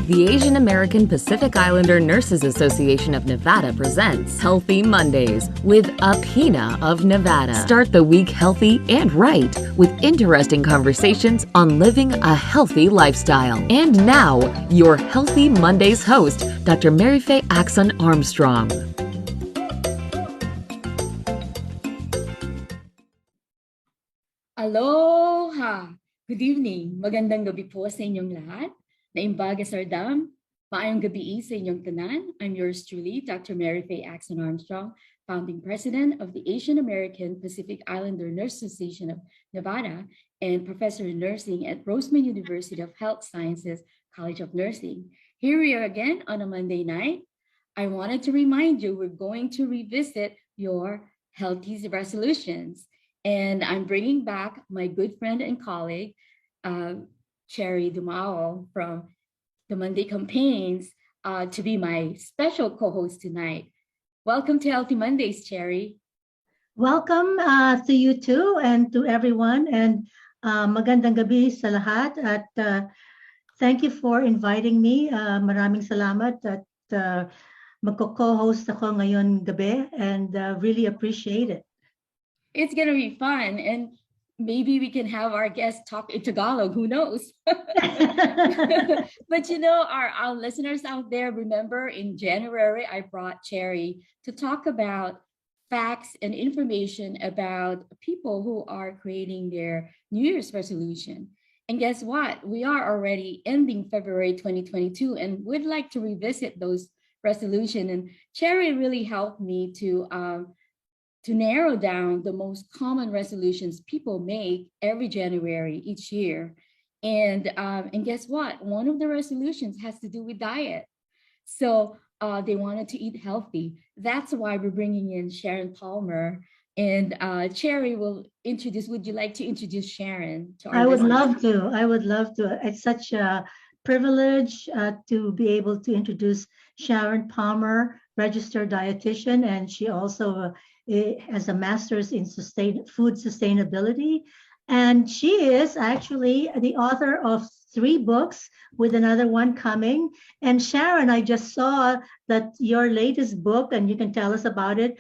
The Asian American Pacific Islander Nurses Association of Nevada presents Healthy Mondays with AAPINA of Nevada. Start the week healthy and right with interesting conversations on living a healthy lifestyle. And now, your Healthy Mondays host, Dr. Mary Faye Axon Armstrong. Aloha! Good evening. Magandang gabi po sa inyong lahat. Naimbaga Sardam. Maayong gabi sa inyong tanan. I'm yours truly, Dr. Mary Faye Axon Armstrong, founding president of the Asian American Pacific Islander Nurses Association of Nevada and professor in nursing at Roseman University of Health Sciences College of Nursing. Here we are again on a Monday night. I wanted to remind you we're going to revisit your healthy resolutions. And I'm bringing back my good friend and colleague, Cherry Dumao from the Monday Campaigns to be my special co-host tonight. Welcome to Healthy Mondays, Cherry. Welcome to you too and to everyone. And magandang gabi sa lahat. At thank you for inviting me. Maraming salamat at magko-co-host ako ngayon gabi and really appreciate it. It's going to be fun. And maybe we can have our guests talk in Tagalog. Who knows? But you know, our listeners out there, remember in January, I brought Cherry to talk about facts and information about people who are creating their New Year's resolution. And guess what? We are already ending February 2022 and would like to revisit those resolutions. And Cherry really helped me to narrow down the most common resolutions people make every January each year. And guess what? One of the resolutions has to do with diet. So they wanted to eat healthy. That's why we're bringing in Sharon Palmer. And Cherry will introduce, would you like to introduce Sharon to our I would listeners? love to. It's such a privilege to be able to introduce Sharon Palmer, registered dietitian, and she also has a master's in food sustainability. And she is actually the author of 3 books with another one coming. And Sharon, I just saw that your latest book, and you can tell us about it,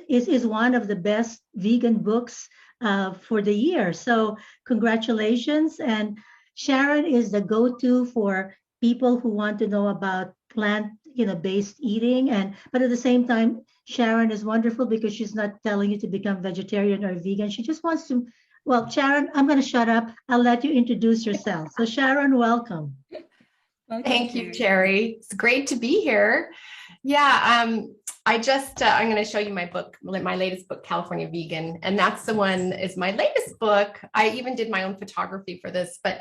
is one of the best vegan books for the year. So congratulations. And Sharon is the go-to for people who want to know about plant-based eating. But at the same time, Sharon is wonderful because she's not telling you to become vegetarian or vegan. She just wants to, well, Sharon, I'm going to shut up. I'll let you introduce yourself. So Sharon, welcome. Thank you, Cherry. It's great to be here. Yeah, I'm going to show you my book, my latest book, California Vegan. And that's the one is my latest book. I even did my own photography for this, but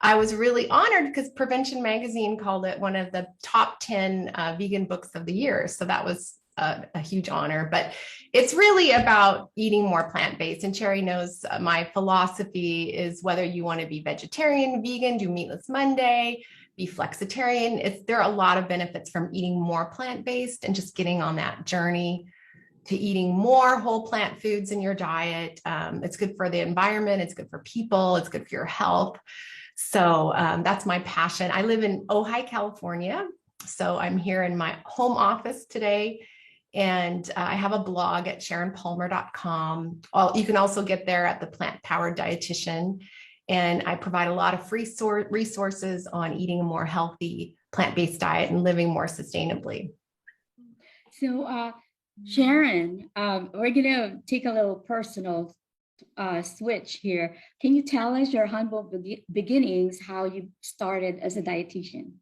I was really honored because Prevention Magazine called it one of the top 10 vegan books of the year. So that was a huge honor, but it's really about eating more plant-based. And Cherry knows my philosophy is whether you want to be vegetarian, vegan, do Meatless Monday, be flexitarian. There are a lot of benefits from eating more plant-based and just getting on that journey to eating more whole plant foods in your diet. It's good for the environment. It's good for people. It's good for your health. So that's my passion. I live in Ojai, California. So I'm here in my home office today. And I have a blog at sharonpalmer.com. You can also get there at the Plant Powered Dietitian. And I provide a lot of free resources on eating a more healthy plant-based diet and living more sustainably. So Sharon, we're going to take a little personal switch here. Can you tell us your humble beginnings, how you started as a dietitian?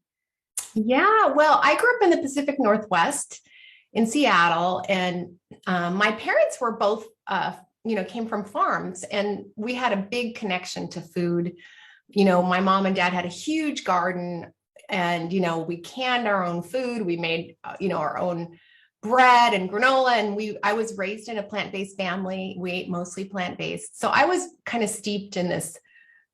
Yeah, well, I grew up in the Pacific Northwest in Seattle, and my parents were both, came from farms, and we had a big connection to food. My mom and dad had a huge garden, and, we canned our own food. We made, our own bread and granola, and I was raised in a plant-based family. We ate mostly plant-based. So I was kind of steeped in this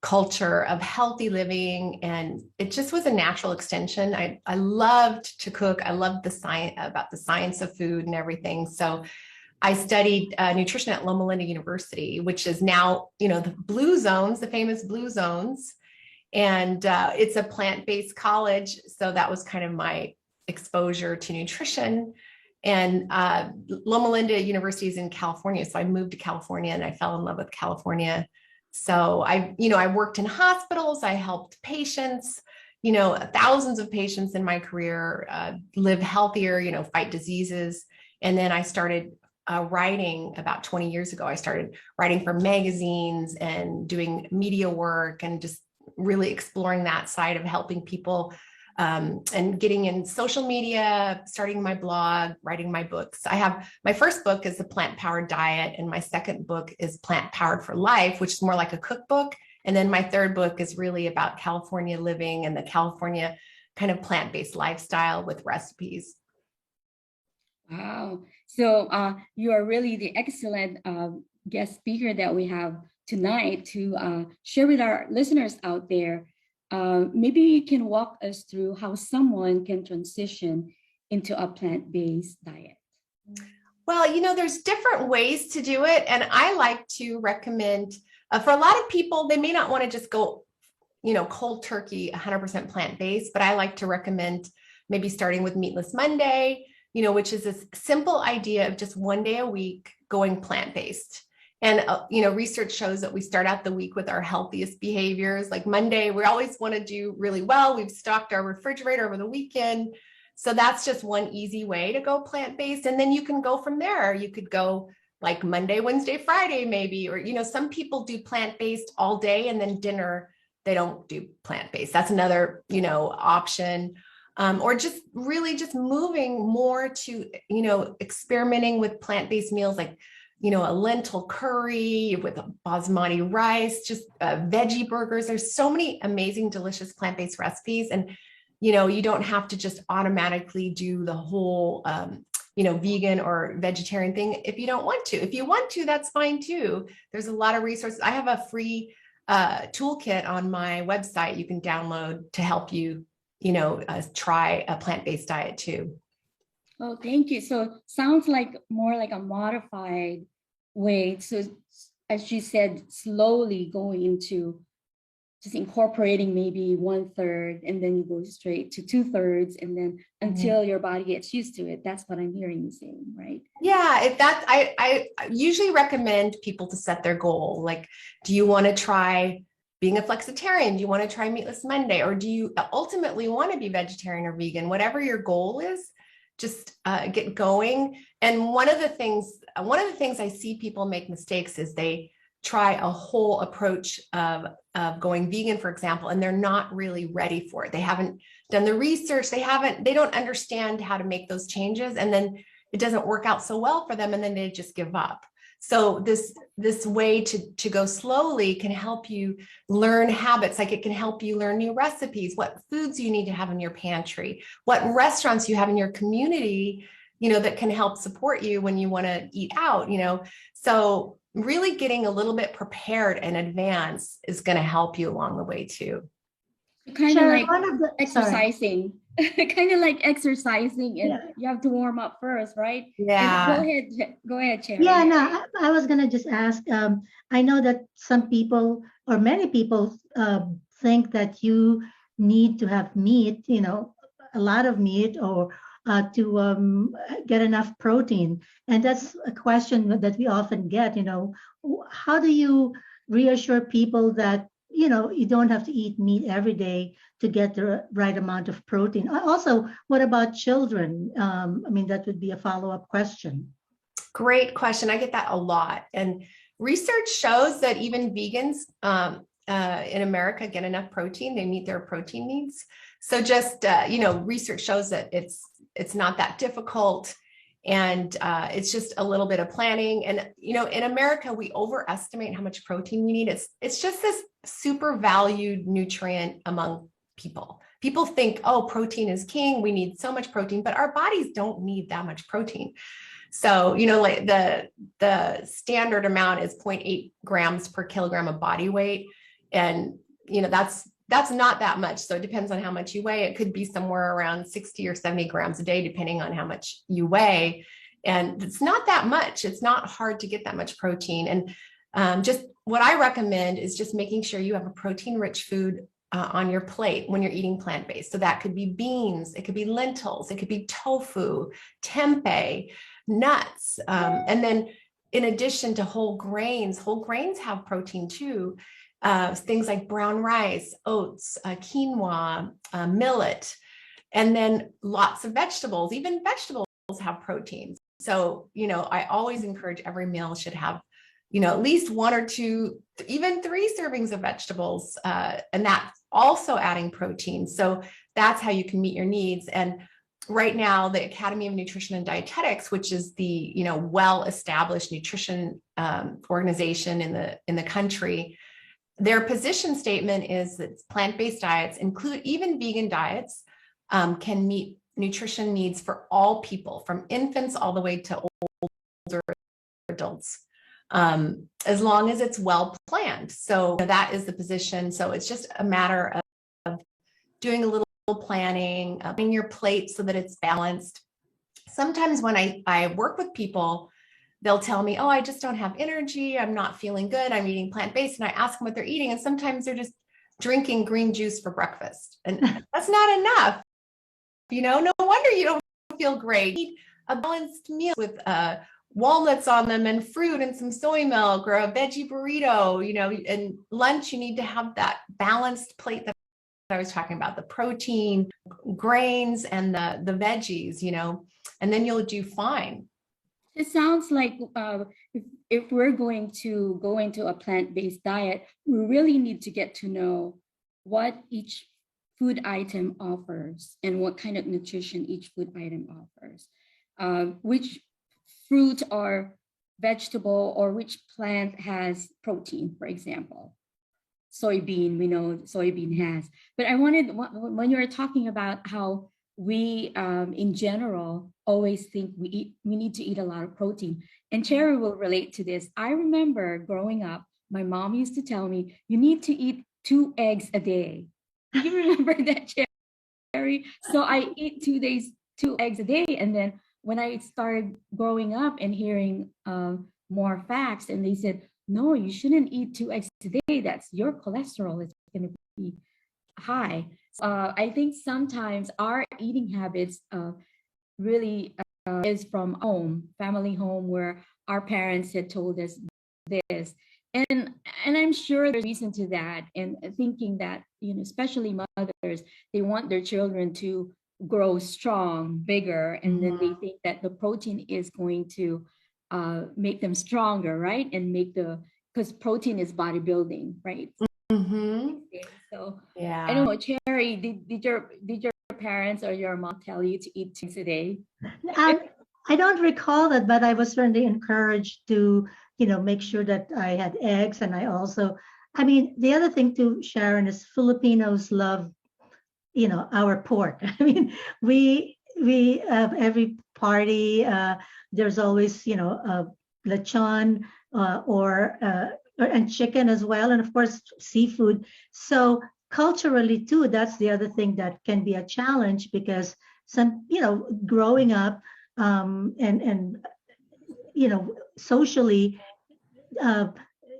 culture of healthy living, and it just was a natural extension. I loved to cook. I loved the science of food and everything. So I studied nutrition at Loma Linda University, which is now, the blue zones, the famous blue zones. And it's a plant-based college. So that was kind of my exposure to nutrition. And Loma Linda University is in California. So I moved to California and I fell in love with California. So I worked in hospitals, I helped patients, thousands of patients in my career live healthier, fight diseases. And then I started writing about 20 years ago. I started writing for magazines and doing media work and just really exploring that side of helping people and getting in social media, starting my blog, writing my books. My first book is The Plant Powered Diet, and my second book is Plant Powered for Life, which is more like a cookbook. And then my third book is really about California living and the California kind of plant-based lifestyle with recipes. Wow. So you are really the excellent guest speaker that we have tonight to share with our listeners out there. Maybe you can walk us through how someone can transition into a plant-based diet. Well, there's different ways to do it. And I like to recommend for a lot of people, they may not want to just go, cold turkey, 100% plant-based, but I like to recommend maybe starting with Meatless Monday, which is this simple idea of just one day a week going plant-based. And, research shows that we start out the week with our healthiest behaviors. Like Monday, we always want to do really well. We've stocked our refrigerator over the weekend. So that's just one easy way to go plant-based. And then you can go from there. You could go like Monday, Wednesday, Friday, maybe, or, some people do plant-based all day and then dinner, they don't do plant-based. That's another, option. Or just really just moving more to, experimenting with plant-based meals like, a lentil curry with basmati rice, just veggie burgers. There's so many amazing, delicious plant-based recipes. And, you don't have to just automatically do the whole, vegan or vegetarian thing if you don't want to. If you want to, that's fine too. There's a lot of resources. I have a free toolkit on my website you can download to help you, try a plant-based diet too. Oh, thank you. So sounds like more like a modified way. So as you said, slowly going into just incorporating maybe 1/3, and then you go straight to 2/3, and then until your body gets used to it. That's what I'm hearing you saying, right? Yeah, I usually recommend people to set their goal. Like, do you want to try being a flexitarian? Do you want to try Meatless Monday? Or do you ultimately want to be vegetarian or vegan? Whatever your goal is, just get going. And one of the things I see people make mistakes is they try a whole approach of going vegan, for example, and they're not really ready for it. They haven't done the research. They don't understand how to make those changes. And then it doesn't work out so well for them. And then they just give up. So this way to go slowly can help you learn habits. Like it can help you learn new recipes, what foods you need to have in your pantry, what restaurants you have in your community, that can help support you when you want to eat out, So really getting a little bit prepared in advance is going to help you along the way too. Kind of like exercising, kind of like exercising, and you have to warm up first, right? Yeah. Go ahead, Sharon. Yeah, no, I was gonna just ask. I know that some people or many people think that you need to have meat, a lot of meat, or to get enough protein, and that's a question that we often get. How do you reassure people that you don't have to eat meat every day to get the right amount of protein? Also, what about children? That would be a follow-up question. Great question. I get that a lot. And research shows that even vegans in America get enough protein. They meet their protein needs. So just, research shows that it's not that difficult. And it's just a little bit of planning. And, in America, we overestimate how much protein we need. It's just this super valued nutrient among people. People think, oh, protein is king. We need so much protein, but our bodies don't need that much protein. So, like the standard amount is 0.8 grams per kilogram of body weight. And, that's not that much. So it depends on how much you weigh. It could be somewhere around 60 or 70 grams a day, depending on how much you weigh. And it's not that much. It's not hard to get that much protein. And just what I recommend is just making sure you have a protein-rich food on your plate when you're eating plant-based. So that could be beans, it could be lentils, it could be tofu, tempeh, nuts. And then in addition to whole grains have protein too. Things like brown rice, oats, quinoa, millet, and then lots of vegetables. Even vegetables have proteins. So, I always encourage every meal should have, at least 1 or 2, even 3 servings of vegetables, and that's also adding protein. So that's how you can meet your needs. And right now, the Academy of Nutrition and Dietetics, which is the, well-established nutrition organization in the country, their position statement is that plant-based diets, include even vegan diets, can meet nutrition needs for all people, from infants all the way to older adults, as long as it's well planned. So that is the position. So it's just a matter of doing a little planning, in your plate so that it's balanced. Sometimes when I work with people, they'll tell me, oh, I just don't have energy. I'm not feeling good. I'm eating plant-based. And I ask them what they're eating. And sometimes they're just drinking green juice for breakfast. And that's not enough. No wonder you don't feel great. Eat a balanced meal with walnuts on them and fruit and some soy milk, or a veggie burrito, and lunch, you need to have that balanced plate that I was talking about, the protein, grains, and the veggies, and then you'll do fine. It sounds like if we're going to go into a plant-based diet, we really need to get to know what each food item offers and what kind of nutrition each food item offers, which fruit or vegetable or which plant has protein, for example. Soybean, we know soybean has. But I wanted, when you were talking about how we in general always think we need to eat a lot of protein, and Cherry will relate to this. I remember growing up, my mom used to tell me, you need to eat 2 eggs a day. Do you remember that, Cherry? So I eat 2 eggs a day. And then when I started growing up and hearing more facts, and they said, no, you shouldn't eat 2 eggs a day. That's your cholesterol is going to be high. I think sometimes our eating habits really is from home, family home, where our parents had told us this. And I'm sure there's reason to that, and thinking that, especially mothers, they want their children to grow strong, bigger, and then they think that the protein is going to make them stronger, right? And because protein is bodybuilding, right? Mm-hmm. So yeah. I don't know, Cherry, did your parents or your mom tell you to eat 2 eggs a day? I don't recall that, but I was certainly encouraged to, make sure that I had eggs. And I also, the other thing too, Sharon, is Filipinos love, our pork. We every party, there's always, lechon and chicken as well, and of course seafood. So culturally too, that's the other thing that can be a challenge, because some, growing up and socially,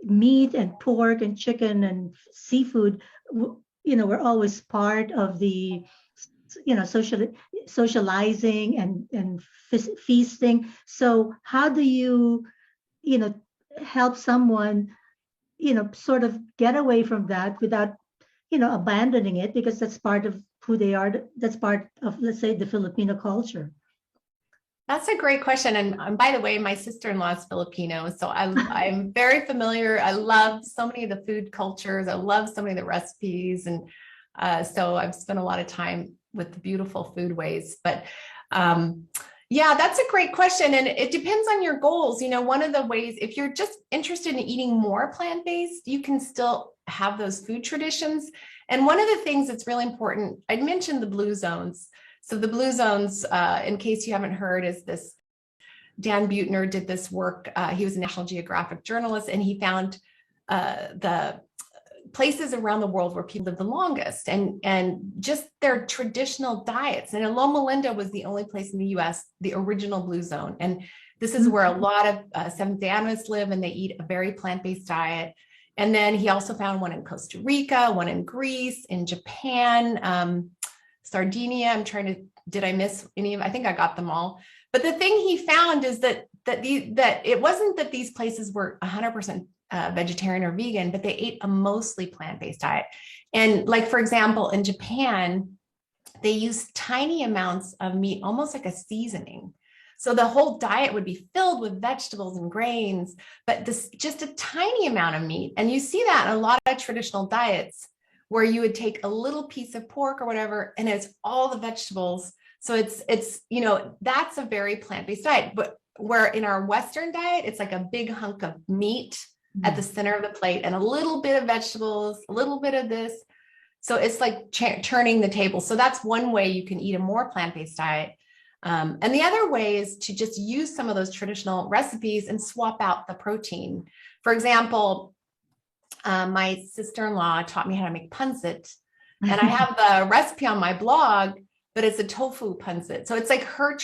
meat and pork and chicken and seafood, we're always part of the, socializing and feasting. So how do you, help someone, sort of get away from that without, abandoning it, because that's part of who they are. That's part of, let's say, the Filipino culture. That's a great question. And by the way, my sister-in-law is Filipino, so I'm very familiar. I love so many of the food cultures. I love so many of the recipes. And so I've spent a lot of time with the beautiful foodways. But yeah, that's a great question. And it depends on your goals. One of the ways, if you're just interested in eating more plant-based, you can still have those food traditions. And one of the things that's really important, I mentioned the blue zones. So the blue zones, in case you haven't heard, is this, Dan Buettner did this work. He was a National Geographic journalist, and he found the places around the world where people live the longest, and just their traditional diets. And Loma Linda was the only place in the US, the original blue zone. And this is where a lot of Seventh-day Adventists live, and they eat a very plant-based diet. And then he also found one in Costa Rica, one in Greece, in Japan, Sardinia. Did I miss any of, I think I got them all. But the thing he found is that it wasn't that these places were 100% vegetarian or vegan, but they ate a mostly plant-based diet. And like, for example, in Japan, they use tiny amounts of meat, almost like a seasoning. So the whole diet would be filled with vegetables and grains, but just a tiny amount of meat. And you see that in a lot of traditional diets where you would take a little piece of pork or whatever, and it's all the vegetables. So it's you know, that's a very plant-based diet. But where in our Western diet, it's like a big hunk of meat at the center of the plate and a little bit of vegetables, a little bit of this. So it's like turning the table. So that's one way you can eat a more plant-based diet. And the other way is to just use some of those traditional recipes and swap out the protein. For example, my sister-in-law taught me how to make pancit, and I have the recipe on my blog, but it's a tofu pancit. So it's like her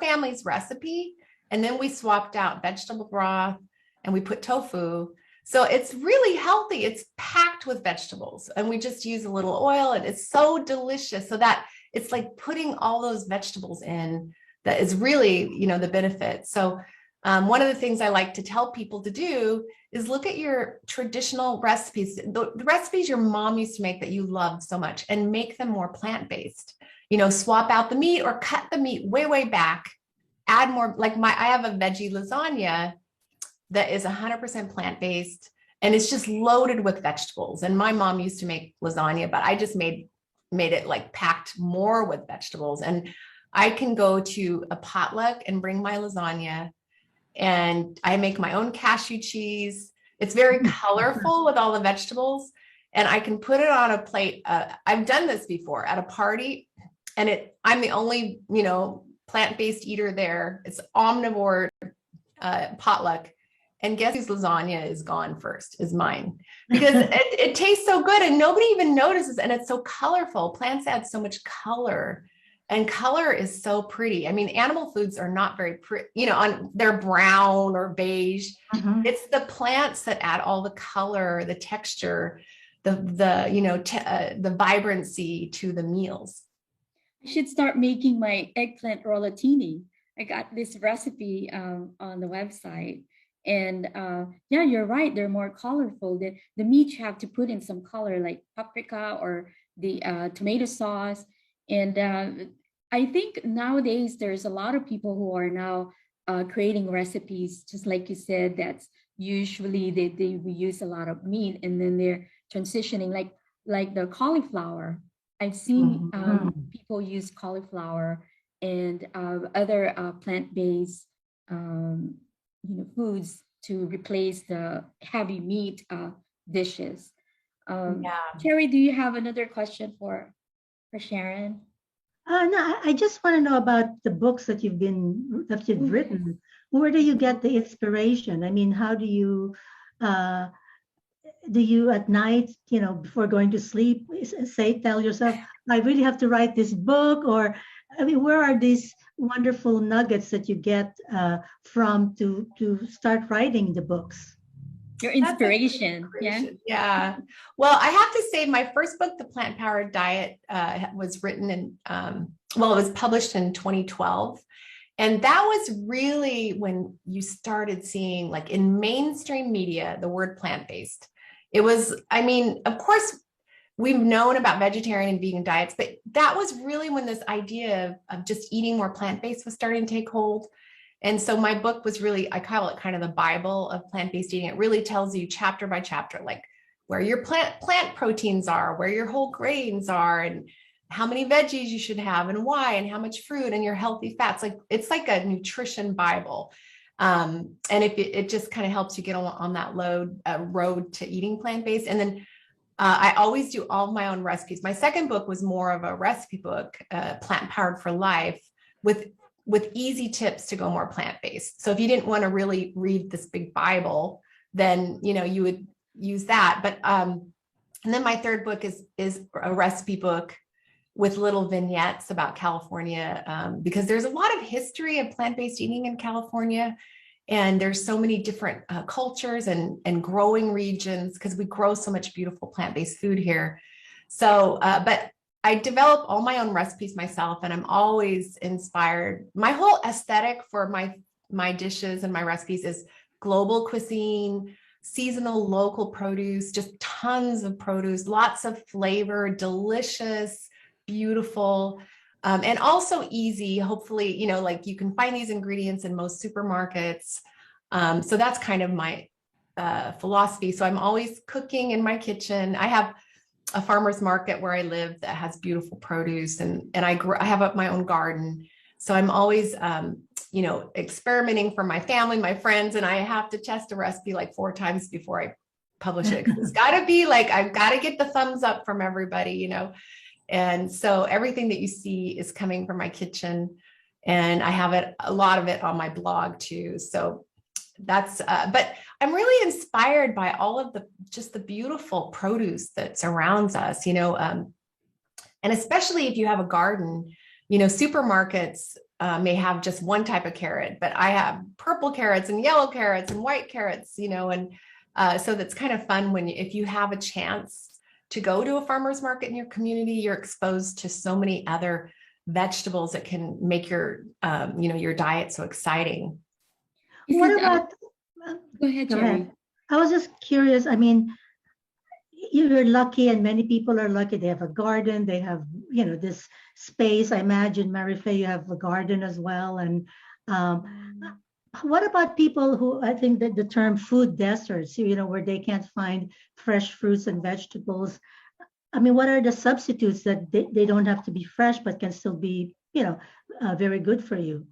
family's recipe. And then we swapped out vegetable broth and we put tofu. So it's really healthy. It's packed with vegetables, and we just use a little oil, and it's so delicious. So that it's like putting all those vegetables in that is really, you know, the benefit. So one of the things I like to tell people to do is look at your traditional recipes, the recipes your mom used to make that you loved so much, and make them more plant-based. You know, swap out the meat or cut the meat way, way back, add more, like I have a veggie lasagna that is 100% plant-based, and it's just loaded with vegetables. And my mom used to make lasagna, but I just made it like packed more with vegetables. And I can go to a potluck and bring my lasagna, and I make my own cashew cheese. It's very colorful with all the vegetables, and I can put it on a plate. I've done this before at a party, and I'm the only, you know, plant-based eater there. It's omnivore potluck. And guess whose lasagna is gone first? Is mine, because it tastes so good and nobody even notices. And it's so colorful. Plants add so much color, and color is so pretty. I mean, animal foods are not very pretty, you know, they're brown or beige. It's the plants that add all the color, the texture, the vibrancy to the meals. I should start making my eggplant rollatini. I got this recipe on the website. And yeah, you're right. They're more colorful. The meat you have to put in some color, like paprika or the tomato sauce. And I think nowadays there's a lot of people who are now creating recipes, just like you said, that's usually they use a lot of meat, and then they're transitioning like the cauliflower. I've seen people use cauliflower and other plant-based foods to replace the heavy meat dishes. Terry, do you have another question for Sharon? No, I just want to know about the books that you've written. Where do you get the inspiration? I mean, how do you at night, you know, before going to sleep, tell yourself, I really have to write this book? Or, I mean, where are these wonderful nuggets that you get from to start writing the books? Your inspiration. Yeah. Well, I have to say my first book, The Plant Powered Diet, was written in, it was published in 2012. And that was really when you started seeing, like, in mainstream media, the word plant-based. It was, I mean, of course, we've known about vegetarian and vegan diets, but that was really when this idea of just eating more plant-based was starting to take hold. And so my book was really, I call it kind of the Bible of plant-based eating. It really tells you chapter by chapter, like where your plant proteins are, where your whole grains are, and how many veggies you should have and why, and how much fruit and your healthy fats. Like, it's like a nutrition Bible. And it just kind of helps you get on that road to eating plant-based. And then I always do all of my own recipes. My second book was more of a recipe book, Plant Powered for Life, with easy tips to go more plant-based. So if you didn't want to really read this big Bible, then, you know, you would use that. But and then my third book is a recipe book with little vignettes about California, because there's a lot of history of plant-based eating in California. And there's so many different cultures and growing regions because we grow so much beautiful plant-based food here. So, but I develop all my own recipes myself, and I'm always inspired. My whole aesthetic for my dishes and my recipes is global cuisine, seasonal local produce, just tons of produce, lots of flavor, delicious, beautiful, and also easy. Hopefully, you know, like you can find these ingredients in most supermarkets. So that's kind of my philosophy. So I'm always cooking in my kitchen. I have a farmer's market where I live that has beautiful produce, and I have up my own garden. So I'm always, you know, experimenting for my family, my friends, and I have to test a recipe like 4 times before I publish it. It's got to be like, I've got to get the thumbs up from everybody, you know. And so everything that you see is coming from my kitchen, and I have a lot of it on my blog too. So that's, but I'm really inspired by all of just the beautiful produce that surrounds us, you know, and especially if you have a garden, you know, supermarkets may have just one type of carrot, but I have purple carrots and yellow carrots and white carrots, you know, and so that's kind of fun if you have a chance to go to a farmer's market in your community, you're exposed to so many other vegetables that can make your, you know, your diet so exciting. What about, go ahead, Jerry. I was just curious. I mean, you're lucky, and many people are lucky. They have a garden, they have, you know, this space. I imagine, Mary Faye, you have a garden as well. And what about people who, I think that the term food deserts, you know, where they can't find fresh fruits and vegetables? I mean, what are the substitutes that they don't have to be fresh, but can still be, you know, very good for you?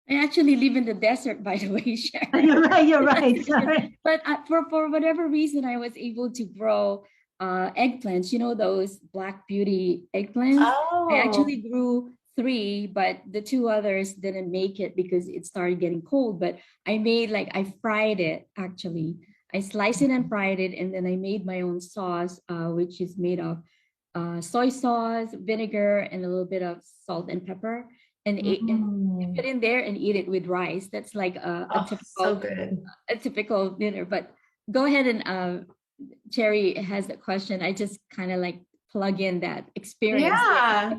I actually live in the desert, by the way, Sharon. You're right. Sorry. But for whatever reason, I was able to grow eggplants, you know, those Black Beauty eggplants. Oh. I actually grew 3, but the 2 others didn't make it because it started getting cold. But I fried it, actually. I sliced it and fried it, and then I made my own sauce, which is made of soy sauce, vinegar, and a little bit of salt and pepper. And put it in there and eat it with rice. That's like a typical dinner. But go ahead, and Cherry has a question. I just kind of like plug in that experience. Yeah,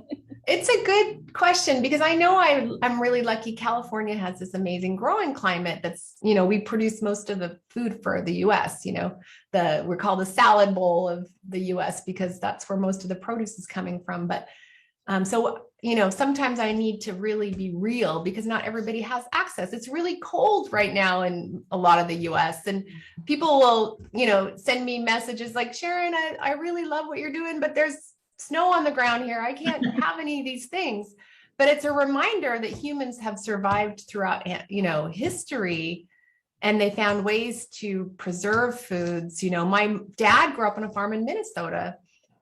it's a good question because I know I'm really lucky. California has this amazing growing climate that's, you know, we produce most of the food for the US, you know, we're called the salad bowl of the US because that's where most of the produce is coming from. But so, you know, sometimes I need to really be real because not everybody has access. It's really cold right now in a lot of the US, and people will, you know, send me messages like, Sharon, I really love what you're doing, but there's snow on the ground here. I can't have any of these things. But it's a reminder that humans have survived throughout, you know, history, and they found ways to preserve foods. You know, my dad grew up on a farm in Minnesota.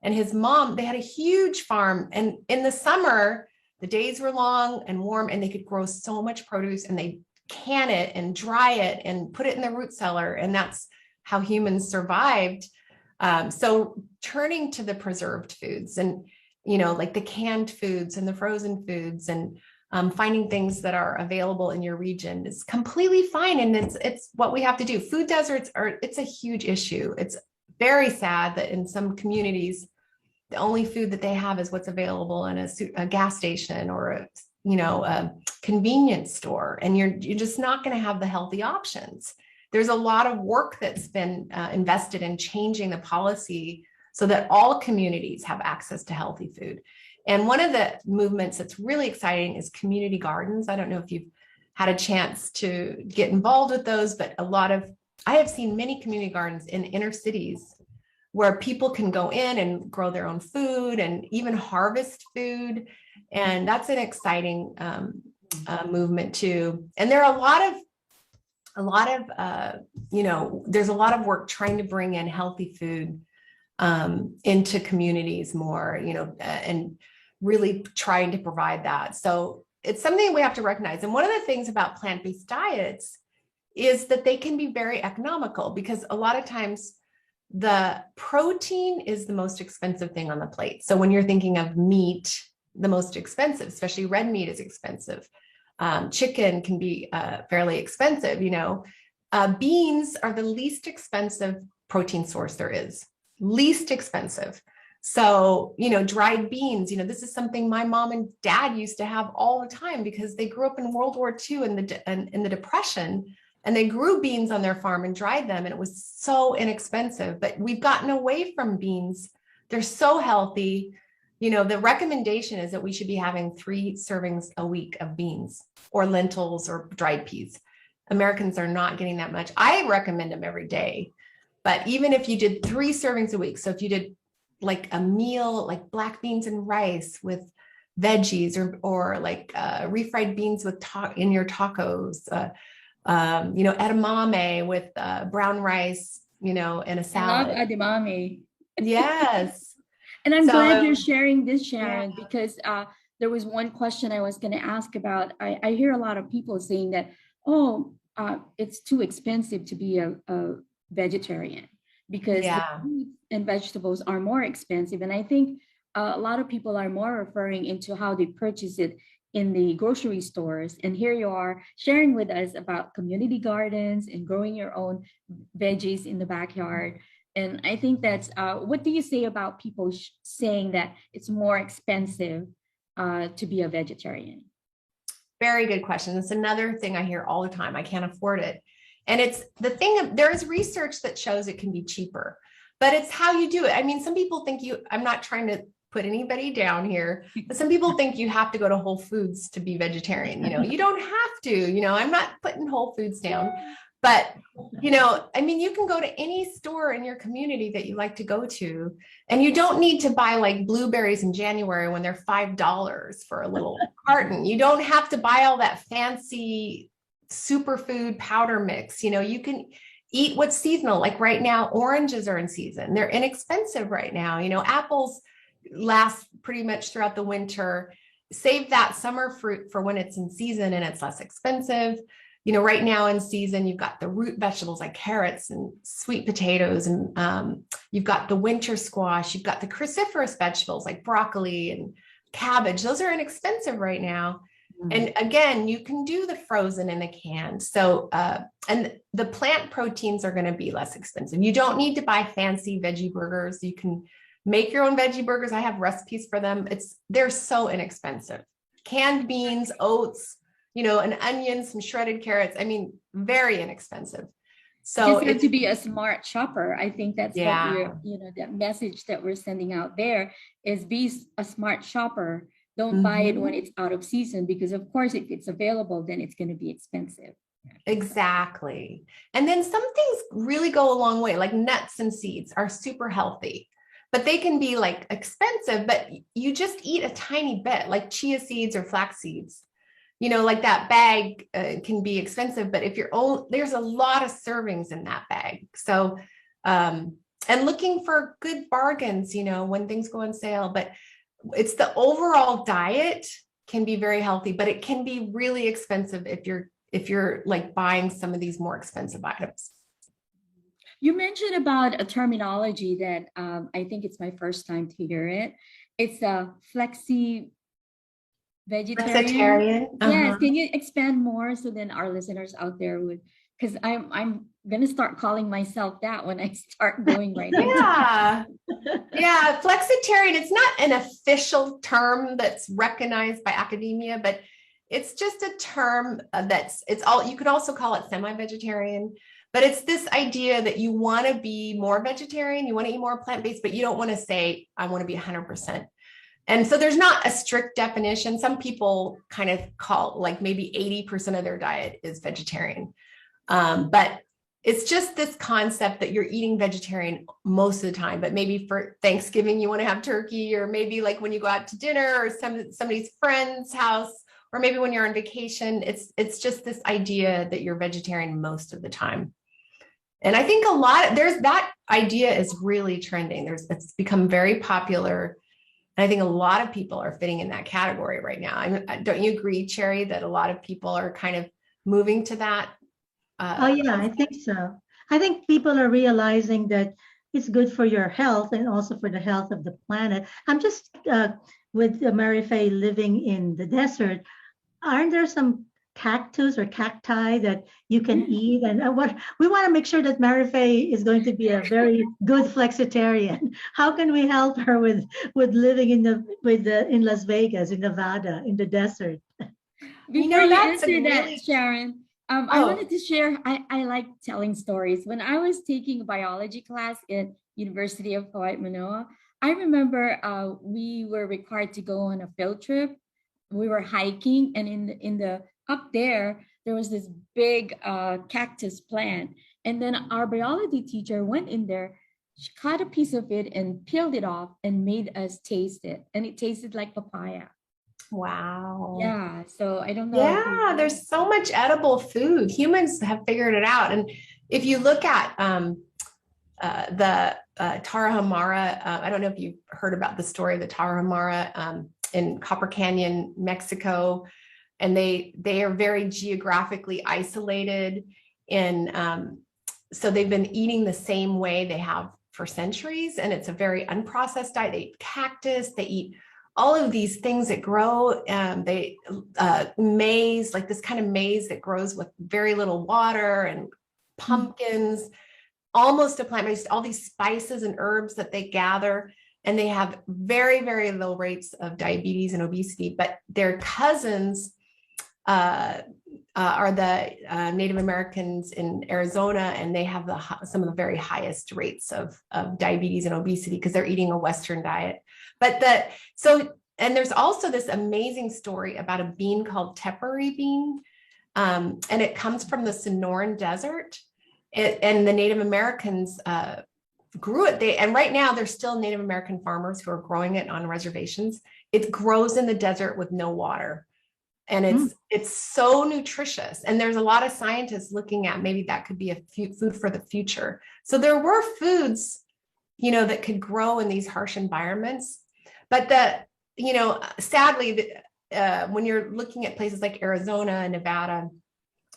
And his mom, they had a huge farm. And in the summer, the days were long and warm, and they could grow so much produce, and they can it and dry it and put it in the root cellar. And that's how humans survived. So turning to the preserved foods and, you know, like the canned foods and the frozen foods, and finding things that are available in your region is completely fine. And it's what we have to do. Food deserts it's a huge issue. It's very sad that in some communities, the only food that they have is what's available in a gas station or a convenience store, and you're just not going to have the healthy options. There's a lot of work that's been invested in changing the policy so that all communities have access to healthy food. And one of the movements that's really exciting is community gardens. I don't know if you've had a chance to get involved with those, but I have seen many community gardens in inner cities where people can go in and grow their own food and even harvest food. And that's an exciting movement too. And there are a lot of you know, there's a lot of work trying to bring in healthy food into communities more, you know, and really trying to provide that. So it's something we have to recognize. And one of the things about plant-based diets is that they can be very economical, because a lot of times the protein is the most expensive thing on the plate. So when you're thinking of meat, the most expensive, especially red meat, is expensive. Chicken can be fairly expensive, beans are the least expensive protein source there is, least expensive. So, dried beans, this is something my mom and dad used to have all the time because they grew up in World War II and in the Depression, and they grew beans on their farm and dried them, and it was so inexpensive. But we've gotten away from beans. They're so healthy. The recommendation is that we should be having 3 servings a week of beans or lentils or dried peas. Americans are not getting that much. I recommend them every day. But even if you did 3 servings a week, so if you did like a meal, like black beans and rice with veggies, or like refried beans with in your tacos, edamame with brown rice, and a salad. I love edamame. Yes. And I'm glad you're sharing this, Sharon, because there was one question I was going to ask about. I hear a lot of people saying that, it's too expensive to be a vegetarian because the fruits and vegetables are more expensive. And I think a lot of people are more referring into how they purchase it in the grocery stores. And here you are sharing with us about community gardens and growing your own veggies in the backyard. And I think that's, what do you say about people saying that it's more expensive to be a vegetarian? Very good question. It's another thing I hear all the time. I can't afford it. And it's the thing, there is research that shows it can be cheaper, but it's how you do it. I mean, some people think I'm not trying to put anybody down here, but some people think you have to go to Whole Foods to be vegetarian. You don't have to, I'm not putting Whole Foods down, but, you can go to any store in your community that you like to go to, and you don't need to buy like blueberries in January when they're $5 for a little carton. You don't have to buy all that fancy superfood powder mix. You can eat what's seasonal. Like right now, oranges are in season. They're inexpensive right now. Apples last pretty much throughout the winter. Save that summer fruit for when it's in season and it's less expensive. Right now in season, you've got the root vegetables like carrots and sweet potatoes, and you've got the winter squash. You've got the cruciferous vegetables like broccoli and cabbage. Those are inexpensive right now. And again, you can do the frozen and the canned. So, and the plant proteins are going to be less expensive. You don't need to buy fancy veggie burgers. You can make your own veggie burgers. I have recipes for them. They're so inexpensive. Canned beans, oats, an onion, some shredded carrots. I mean, very inexpensive. So just have to be a smart shopper. I think that's what that message that we're sending out there is be a smart shopper. Don't buy it when it's out of season, because of course, if it's available, then it's going to be expensive. Exactly. And then some things really go a long way, like nuts and seeds are super healthy, but they can be like expensive, but you just eat a tiny bit, like chia seeds or flax seeds. Like that bag can be expensive, but there's a lot of servings in that bag. So, and looking for good bargains, when things go on sale, but it's the overall diet can be very healthy, but it can be really expensive if you're like buying some of these more expensive items. You mentioned about a terminology that I think it's my first time to hear it. It's a flexi-vegetarian. Yes, can you expand more so then our listeners out there would, because I'm gonna start calling myself that when I start going right now. Yeah, flexitarian. It's not an official term that's recognized by academia, but it's just a term you could also call it semi-vegetarian, but it's this idea that you want to be more vegetarian, you want to eat more plant-based, but you don't want to say, I want to be 100%. And so there's not a strict definition. Some people kind of call like maybe 80% of their diet is vegetarian. But it's just this concept that you're eating vegetarian most of the time, but maybe for Thanksgiving, you want to have turkey, or maybe like when you go out to dinner or somebody's friend's house, or maybe when you're on vacation, it's just this idea that you're vegetarian most of the time. And I think that idea is really trending. It's become very popular. And I think a lot of people are fitting in that category right now. Don't you agree, Cherry, that a lot of people are kind of moving to that? Yeah, I think so. I think people are realizing that it's good for your health and also for the health of the planet. I'm just with Mary Faye living in the desert. Aren't there some cactus or cacti that you can eat. And what we want to make sure that Marife is going to be a very good flexitarian. How can we help her with living in Las Vegas, in Nevada, in the desert? Before you answer that, Sharon, I wanted to share, I like telling stories. When I was taking a biology class at University of Hawaii, Manoa, I remember we were required to go on a field trip. We were hiking, and in the up there was this big cactus plant. And then our biology teacher went in there, she cut a piece of it and peeled it off and made us taste it. And it tasted like papaya. Wow. Yeah. So I don't know. Yeah, there's so much edible food. Humans have figured it out. And if you look at the Tarahumara, I don't know if you've heard about the story of the Tarahumara in Copper Canyon, Mexico, and they are very geographically isolated. And so they've been eating the same way they have for centuries. And it's a very unprocessed diet. They eat cactus, they eat all of these things that grow, maize, like this kind of maize that grows with very little water, and pumpkins, almost a plant-based, all these spices and herbs that they gather. And they have very, very low rates of diabetes and obesity, but their cousins are the Native Americans in Arizona, and they have some of the very highest rates of diabetes and obesity because they're eating a Western diet. And there's also this amazing story about a bean called tepary bean, and it comes from the Sonoran Desert, and the Native Americans grew it. And right now there's still Native American farmers who are growing it on reservations. It grows in the desert with no water. And it's so nutritious. And there's a lot of scientists looking at maybe that could be a food for the future. So there were foods, that could grow in these harsh environments. But sadly, when you're looking at places like Arizona and Nevada,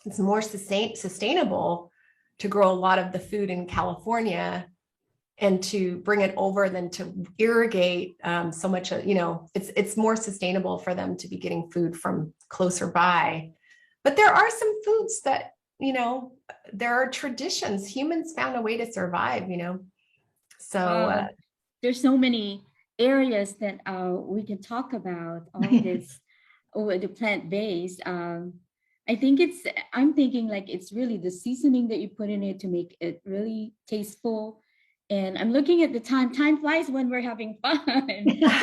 it's more sustainable to grow a lot of the food in California and to bring it over than to irrigate so much, it's more sustainable for them to be getting food from closer by. But there are some foods that, there are traditions. Humans found a way to survive, So there's so many areas that we can talk about all this over the plant-based. I'm thinking like it's really the seasoning that you put in it to make it really tasteful. And I'm looking at the time. Time flies when we're having fun.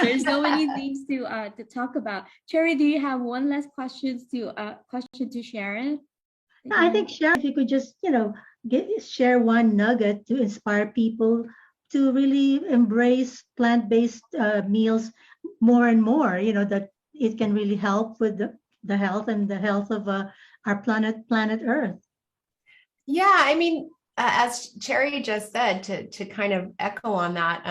There's so many things to talk about. Cherry, do you have one last question to Sharon? I think, Sharon, if you could just, share one nugget to inspire people to really embrace plant-based meals more and more, that it can really help with the health and the health of our planet Earth. Yeah, I mean, as Cherry just said, to kind of echo on that,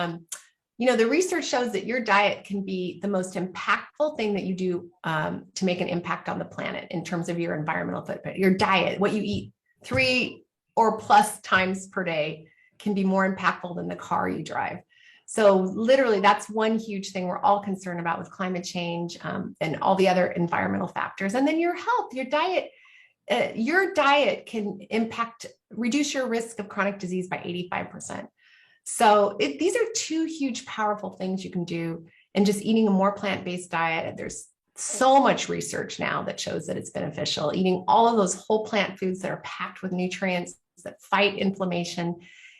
the research shows that your diet can be the most impactful thing that you do to make an impact on the planet in terms of your environmental footprint. Your diet, what you eat 3 or plus times per day, can be more impactful than the car you drive. So literally, that's one huge thing we're all concerned about with climate change and all the other environmental factors. And then your health, your diet can reduce your risk of chronic disease by 85%. So these are 2 huge, powerful things you can do. And just eating a more plant-based diet, there's so much research now that shows that it's beneficial. Eating all of those whole plant foods that are packed with nutrients that fight inflammation.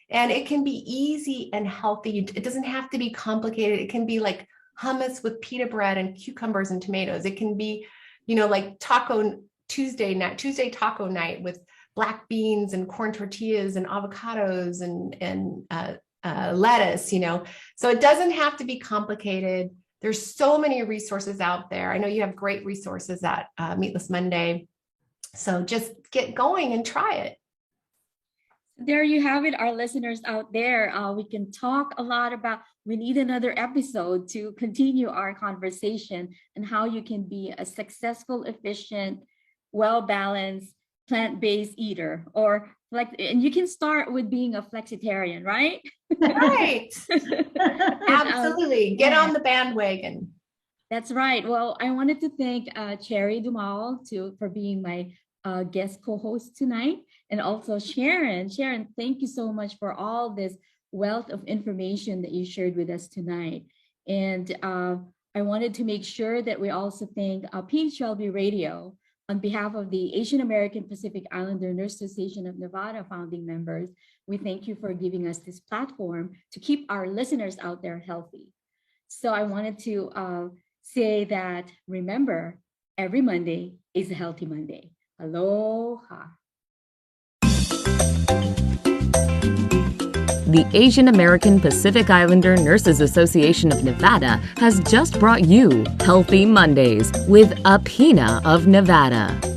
And it can be easy and healthy. It doesn't have to be complicated. It can be like hummus with pita bread and cucumbers and tomatoes. It can be, like Tuesday taco night with black beans and corn tortillas and avocados and lettuce, So it doesn't have to be complicated. There's so many resources out there. I know you have great resources at Meatless Monday. So just get going and try it. There you have it, our listeners out there. We can talk a lot about, we need another episode to continue our conversation and how you can be a successful, efficient, well-balanced, plant-based eater, and you can start with being a flexitarian, right? Right. Absolutely. Get on the bandwagon. That's right. Well, I wanted to thank Cherry Dumal for being my guest co-host tonight, and also Sharon. Sharon, thank you so much for all this wealth of information that you shared with us tonight. And I wanted to make sure that we also thank PHLB Radio on behalf of the Asian American Pacific Islander Nurse Association of Nevada founding members. We thank you for giving us this platform to keep our listeners out there healthy. So I wanted to say that, remember, every Monday is a healthy Monday. Aloha. The Asian American Pacific Islander Nurses Association of Nevada has just brought you Healthy Mondays with AAPINA of Nevada.